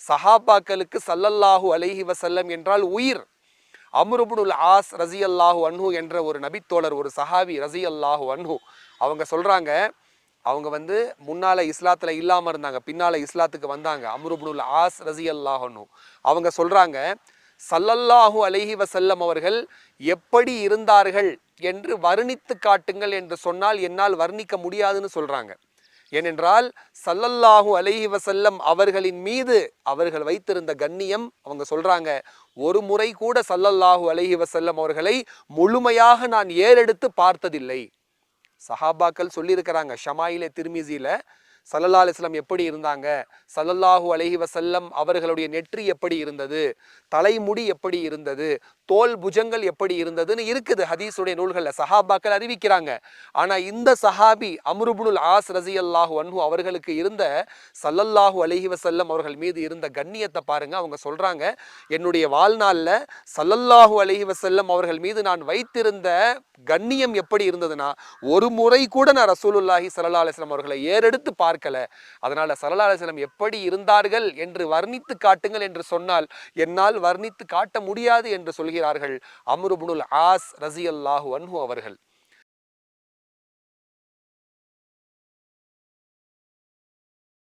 சஹாபாக்களுக்கு ஸல்லல்லாஹு அலைஹி வஸல்லம் என்றால் உயிர். அம்ர் இப்னுல் ஆஸ் ரஸியல்லாஹு அன்ஹு என்ற ஒரு நபித்தோழர், ஒரு சஹாபி ரஸியல்லாஹு அன்ஹு, அவங்க சொல்றாங்க, அவங்க முன்னால இஸ்லாத்துல இல்லாம இருந்தாங்க, பின்னால இஸ்லாத்துக்கு வந்தாங்க. அம்ர் இப்னுல் ஆஸ் ரஸியல்லாஹு அன்ஹு அவங்க சொல்றாங்க, ஸல்லல்லாஹு அலைஹி வஸல்லம் அவர்கள் எப்படி இருந்தார்கள் என்று வர்ணித்து காட்டுங்கள் என்று சொன்னால் என்னால் வர்ணிக்க முடியாதுன்னு சொல்றாங்க. ஏனென்றால் ஸல்லல்லாஹு அலைஹி வஸல்லம் அவர்களின் மீது அவர்கள் வைத்திருந்த கண்ணியம், அவங்க சொல்றாங்க, ஒரு முறை கூட ஸல்லல்லாஹு அலைஹி வஸல்லம் அவர்களை முழுமையாக நான் ஏறெடுத்து பார்த்ததில்லை. சஹாபாக்கள் சொல்லியிருக்கிறாங்க ஷமாயிலே திர்மிசியில, ஸல்லல்லாஹு அலைஹி வஸல்லம் எப்படி இருந்தாங்க, ஸல்லல்லாஹு அலைஹி வஸல்லம் அவர்களுடைய நெற்றி எப்படி இருந்தது, தலைமுடி எப்படி இருந்தது, தோல் புஜங்கள் எப்படி இருந்ததுன்னு இருக்குது ஹதீஸுடைய நூல்கள்ல, சஹாபாக்கள் அறிவிக்கிறாங்க. ஆனா இந்த சஹாபி அம்ர் இப்னுல் ஆஸ் ரஸியல்லாஹு அன்ஹு அவர்களுக்கு இருந்த ஸல்லல்லாஹு அலைஹி வஸல்லம் அவர்கள் மீது இருந்த கண்ணியத்தை பாருங்க. அவங்க சொல்றாங்க, என்னுடைய வாழ்நாள்ல ஸல்லல்லாஹு அலைஹி வஸல்லம் அவர்கள் மீது நான் வைத்திருந்த கண்ணியம் எப்படி இருந்ததுன்னா, ஒரு முறை கூட நான் ரசூலுல்லாஹி ஸல்லல்லாஹு அலைஹி வஸல்லம் அவர்களை ஏறெடுத்து பார்க்கல. அதனால ஸல்லல்லாஹு அலைஹி வஸல்லம் எப்படி இருந்தார்கள் என்று வர்ணித்து காட்டுங்கள் என்று சொன்னால் என்னால் வர்ணித்து காட்ட முடியாது என்று சொல்கிறார்கள் அம்ர் இப்னுல் ஆஸ் ரஸியல்லாஹு அன்ஹு அவர்கள்.